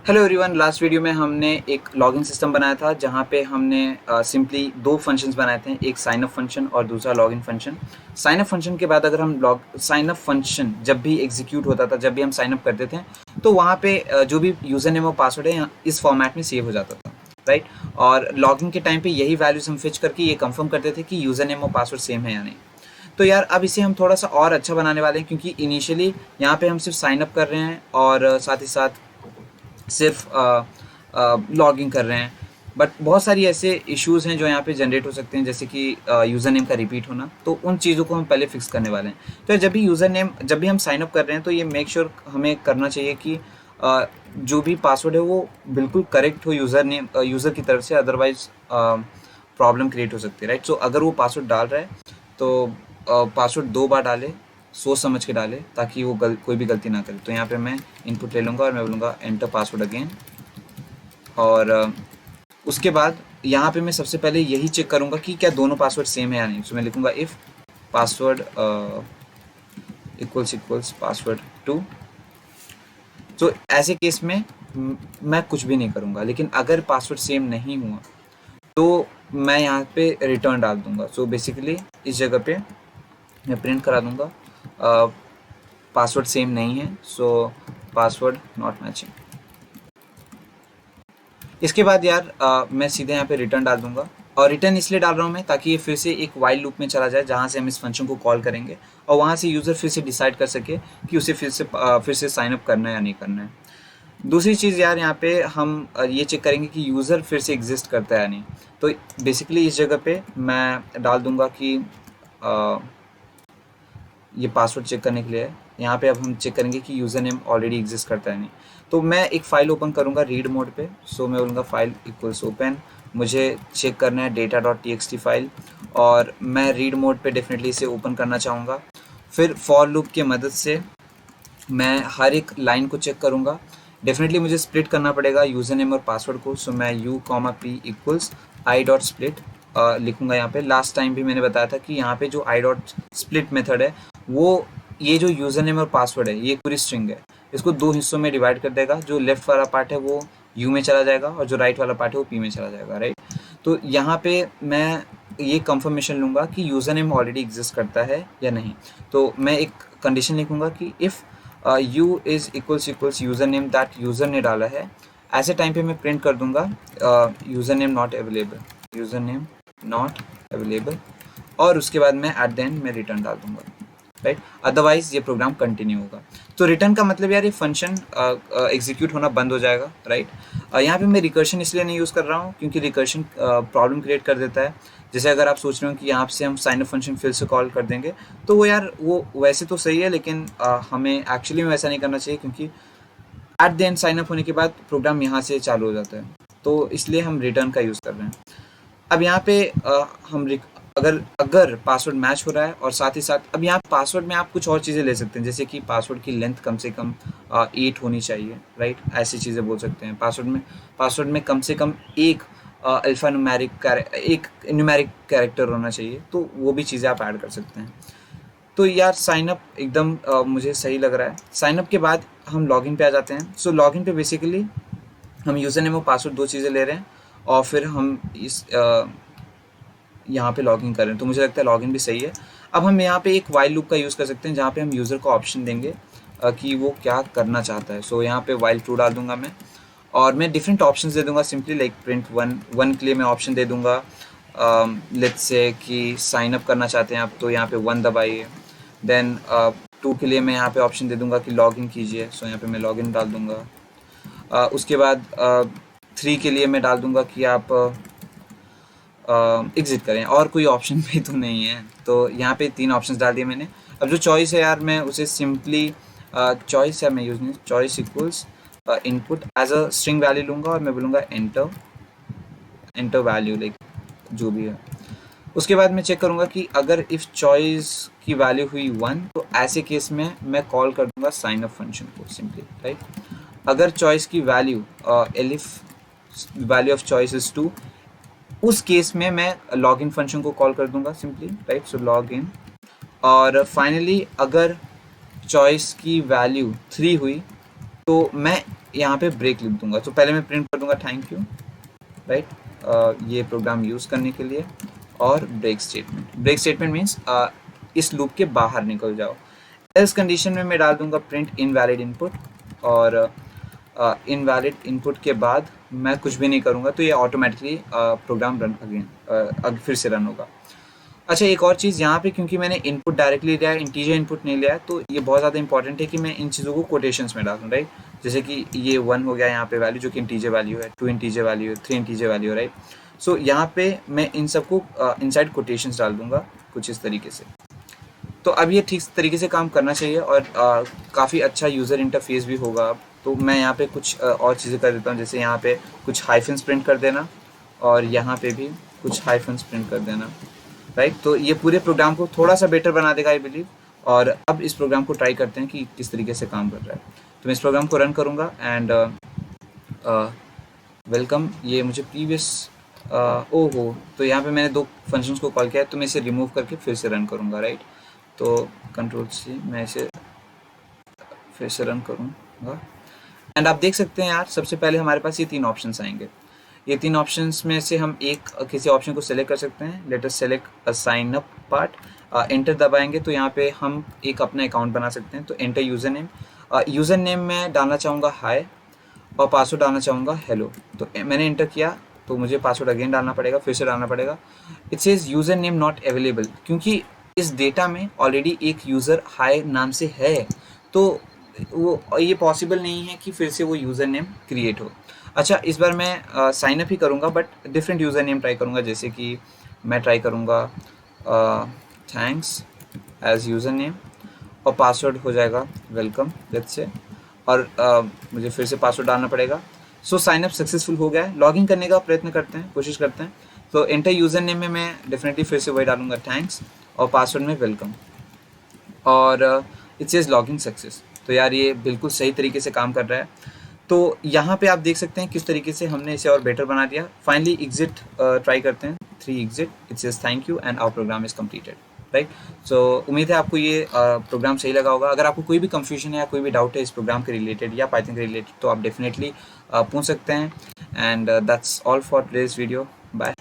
Hello everyone, last video में हमने एक लॉगिन सिस्टम बनाया था जहाँ पे हमने सिंपली दो फंक्शंस बनाए थे, एक साइन अप फंक्शन और दूसरा login function. Sign up function के बाद अगर हम साइन अप फंक्शन जब भी एग्जीक्यूट होता था, जब भी हम साइन अप करते थे, तो वहाँ पे जो भी यूज़र नेम और पासवर्ड है इस फॉर्मेट में सेव हो जाता था, राइट। और लॉगिन के टाइम पे यही वैल्यूज हम फिच करके ये कंफर्म करते थे कि यूज़र नेम और पासवर्ड सेम है या नहीं। तो यार अब इसे हम थोड़ा सा और अच्छा बनाने वाले हैं, क्योंकि इनिशियली यहाँ पे हम सिर्फ साइन अप कर रहे हैं और साथ ही साथ सिर्फ लॉगिन कर रहे हैं। बट बहुत सारी ऐसे इश्यूज़ हैं जो यहाँ पे जनरेट हो सकते हैं, जैसे कि यूज़र नेम का रिपीट होना। तो उन चीज़ों को हम पहले फिक्स करने वाले हैं। तो जब भी जब भी हम साइन अप कर रहे हैं, तो ये मेक श्योर हमें करना चाहिए कि जो भी पासवर्ड है वो बिल्कुल करेक्ट हो यूज़र की तरफ से, अदरवाइज प्रॉब्लम क्रिएट हो सकती है, राइट। सो अगर वो पासवर्ड डाल रहा है तो पासवर्ड 2 बार डाले, सोच समझ के डाले, ताकि वो कोई भी गलती ना करे। तो यहाँ पे मैं इनपुट ले लूँगा और मैं बोलूँगा एंटर पासवर्ड अगेन। और उसके बाद यहाँ पे मैं सबसे पहले यही चेक करूँगा कि क्या दोनों पासवर्ड सेम है या नहीं। तो मैं लिखूँगा इफ़ पासवर्ड इक्वल्स पासवर्ड 2। तो ऐसे केस में मैं कुछ भी नहीं करूँगा, लेकिन अगर पासवर्ड सेम नहीं हुआ तो मैं यहाँ पे रिटर्न डाल दूँगा। सो बेसिकली इस जगह पे मैं प्रिंट करा दूँगा पासवर्ड सेम नहीं है, सो पासवर्ड नॉट मैचिंग। इसके बाद यार मैं सीधे यहाँ पे रिटर्न डाल दूंगा। और रिटर्न इसलिए डाल रहा हूँ मैं, ताकि ये फिर से एक वाइल लूप में चला जाए, जहाँ से हम इस फंक्शन को कॉल करेंगे और वहाँ से यूज़र फिर से डिसाइड कर सके कि उसे फिर से साइन अप करना है या नहीं करना है। दूसरी चीज़ यार, यहाँ पे हम ये चेक करेंगे कि यूज़र फिर से एग्जिस्ट करता है या नहीं। तो बेसिकली इस जगह पे मैं डाल दूंगा कि ये पासवर्ड चेक करने के लिए है। यहाँ पे अब हम चेक करेंगे कि यूज़र नेम ऑलरेडी एग्जिस्ट करता है नहीं। तो मैं एक फ़ाइल ओपन करूँगा रीड मोड पे। सो मैं बोलूँगा फाइल इक्वल्स ओपन। मुझे चेक करना है data.txt फाइल, और मैं रीड मोड पे डेफिनेटली इसे ओपन करना चाहूँगा। फिर फॉर लूप की मदद से मैं हर एक लाइन को चेक करूँगा। डेफिनेटली मुझे स्प्लिट करना पड़ेगा यूज़र नेम और पासवर्ड को। सो मैं u, p equals I dot split लिखूँगा यहाँ पे। लास्ट टाइम भी मैंने बताया था कि यहाँ पे जो आई डॉट स्प्लिट मेथड है वो ये जो यूज़र नेम और पासवर्ड है, ये पूरी स्ट्रिंग है, इसको दो हिस्सों में डिवाइड कर देगा। जो लेफ्ट वाला पार्ट है वो यू में चला जाएगा और जो राइट वाला पार्ट है वो पी में चला जाएगा, राइट। तो यहाँ पे मैं ये कंफर्मेशन लूँगा कि यूज़र नेम ऑलरेडी एग्जिस्ट करता है या नहीं। तो मैं एक कंडीशन लिखूँगा कि if you is equals user name that user ने डाला है। ऐसे टाइम पे मैं प्रिंट कर दूँगा यूज़र नेम नॉट अवेलेबल, और उसके बाद मैं एट द एंड में रिटर्न डाल दूँगा, राइट। अदरवाइज ये प्रोग्राम कंटिन्यू होगा। तो रिटर्न का मतलब यार ये फंक्शन एग्जीक्यूट होना बंद हो जाएगा, राइट। यहाँ पे मैं रिकर्शन इसलिए नहीं यूज़ कर रहा हूँ क्योंकि रिकर्शन प्रॉब्लम क्रिएट कर देता है। जैसे अगर आप सोच रहे हो कि यहाँ से हम साइन अप फंक्शन फिर से कॉल कर देंगे, तो वो वैसे तो सही है, लेकिन हमें एक्चुअली में वैसा नहीं करना चाहिए, क्योंकि at the end sign up होने के बाद प्रोग्राम यहाँ से चालू हो जाता है। तो इसलिए हम रिटर्न का यूज़ कर रहे हैं। अब यहाँ पे हम अगर पासवर्ड मैच हो रहा है, और साथ ही साथ अब यहाँ पासवर्ड में आप कुछ और चीज़ें ले सकते हैं, जैसे कि पासवर्ड की लेंथ कम से कम 8 होनी चाहिए, राइट। ऐसी चीज़ें बोल सकते हैं। पासवर्ड में कम से कम एक एक न्यूमेरिक कैरेक्टर होना चाहिए। तो वो भी चीज़ें आप ऐड कर सकते हैं। तो यार साइन अप एकदम मुझे सही लग रहा है। साइन अप के बाद हम लॉगिन पे आ जाते हैं। सो लॉगिन पे बेसिकली हम यूज़र नेम और पासवर्ड दो चीज़ें ले रहे हैं, और फिर हम इस यहाँ पे लॉगिन कर रहे हैं। तो मुझे लगता है लॉगिन भी सही है। अब हम यहाँ पे एक वाइल लूप का यूज़ कर सकते हैं, जहाँ पे हम यूज़र को ऑप्शन देंगे कि वो क्या करना चाहता है। सो यहाँ पे वाइल ट्रू डाल दूंगा मैं, और मैं डिफरेंट ऑप्शंस दे दूंगा। सिंपली लाइक प्रिंट वन के लिए मैं ऑप्शन दे दूंगा, लेट्स से कि साइन अप करना चाहते हैं आप, तो यहाँ पे 1 दबाइए। देन 2 के लिए मैं यहाँ पे ऑप्शन दे दूंगा कि लॉगिन कीजिए। सो यहाँ पे मैं लॉगिन डाल दूंगा। उसके बाद 3 के लिए मैं डाल दूंगा कि आप एग्ज़िट करें, और कोई ऑप्शन भी तो नहीं है। तो यहाँ पे 3 ऑप्शंस डाल दिए मैंने। अब जो चॉइस है यार, मैं उसे सिंपली चॉइस है, मैं यूज़ नहीं, choice equals input as a string value लूँगा, और मैं बोलूँगा एंटर वैल्यू, लाइक जो भी है। उसके बाद मैं चेक करूँगा कि अगर इफ़ चॉइस की वैल्यू हुई 1, तो ऐसे केस में मैं कॉल कर दूँगा साइन अप फंक्शन को सिंपली, राइट। अगर चॉइस की value elif value of choice is 2, उस केस में मैं लॉगिन फंक्शन को कॉल कर दूंगा सिंपली, राइट। सो लॉगिन। और फाइनली अगर चॉइस की वैल्यू 3 हुई, तो मैं यहाँ पे ब्रेक लिख दूंगा। तो पहले मैं प्रिंट कर दूंगा थैंक यू, राइट, ये प्रोग्राम यूज़ करने के लिए। और ब्रेक स्टेटमेंट मीन्स इस लूप के बाहर निकल जाओ। एल्स कंडीशन में मैं डाल दूंगा प्रिंट इनवैलिड इनपुट, और इनवैलिड इनपुट के बाद मैं कुछ भी नहीं करूँगा तो ये ऑटोमेटिकली प्रोग्राम रन अगेन फिर से रन होगा। अच्छा, एक और चीज़ यहाँ पे, क्योंकि मैंने इनपुट डायरेक्टली लिया है, इंटीजर इनपुट नहीं लिया है, तो ये बहुत ज़्यादा इंपॉर्टेंट है कि मैं इन चीज़ों को कोटेशंस में डालूँ, राइट। जैसे कि ये 1 हो गया यहाँ पे वैल्यू जो कि इंटीजर वैल्यू है, 2 इंटीजर वैल्यू है, 3 इंटीजर वैल्यू है, राइट। सो यहाँ पे मैं इन सबको इनसाइड कोटेशंस डाल दूंगा कुछ इस तरीके से। तो अब ये ठीक तरीके से काम करना चाहिए और काफ़ी अच्छा यूज़र इंटरफेस भी होगा। तो मैं यहाँ पे कुछ और चीज़ें कर देता हूँ, जैसे यहाँ पे कुछ हाइफन्स प्रिंट कर देना और यहाँ पे भी कुछ हाइफन्स प्रिंट कर देना, राइट। तो ये पूरे प्रोग्राम को थोड़ा सा बेटर बना देगा आई बिलीव। और अब इस प्रोग्राम को ट्राई करते हैं कि किस तरीके से काम कर रहा है। तो मैं इस प्रोग्राम को रन करूँगा एंड वेलकम। ये मुझे प्रीवियस ओहो, तो यहाँ पे मैंने 2 फंक्शंस को कॉल किया है, तो मैं इसे रिमूव करके फिर से रन करूँगा, राइट। तो कंट्रोल सी, मैं इसे फिर से रन करूँगा एंड आप देख सकते हैं यार, सबसे पहले हमारे पास ये 3 ऑप्शंस आएंगे। ये 3 ऑप्शंस में से हम एक किसी ऑप्शन को सेलेक्ट कर सकते हैं। Let us select a sign up part, enter दबाएंगे तो यहाँ पे हम एक अपना अकाउंट बना सकते हैं। तो एंटर यूज़र नेम में डालना चाहूँगा हाय और पासवर्ड डालना चाहूँगा हेलो। तो मैंने एंटर किया तो मुझे पासवर्ड अगेन डालना पड़ेगा, फिर से डालना पड़ेगा। It says user name not available, क्योंकि इस डेटा में ऑलरेडी एक यूज़र हाय नाम से है, तो वो ये पॉसिबल नहीं है कि फिर से वो यूज़र नेम क्रिएट हो। अच्छा, इस बार मैं साइन अप ही करूँगा but different user name try करूँगा। जैसे कि मैं ट्राई करूँगा थैंक्स एज यूज़र नेम और पासवर्ड हो जाएगा वेलकम लेट्स से, और मुझे फिर से पासवर्ड डालना पड़ेगा। सो साइन अप सक्सेसफुल हो गया है। लॉगिन करने का प्रयत्न करते हैं, कोशिश करते हैं। तो एंटर यूज़र नेम में मैं डेफिनेटली फिर से वही डालूंगा थैंक्स और पासवर्ड में वेलकम, और इट सेज लॉगिन सक्सेस। तो यार ये बिल्कुल सही तरीके से काम कर रहा है। तो यहाँ पे आप देख सकते हैं किस तरीके से हमने इसे और बेटर बना दिया। फाइनली एग्जिट ट्राई करते हैं, 3 exit, it says thank you and our program is completed, right. So उम्मीद है आपको ये प्रोग्राम सही लगा होगा। अगर आपको कोई भी कंफ्यूजन है या कोई भी डाउट है इस प्रोग्राम के रिलेटेड या पाइथन के रिलेटेड, तो आप डेफिनेटली पूछ सकते हैं। And that's all for today's video. Bye.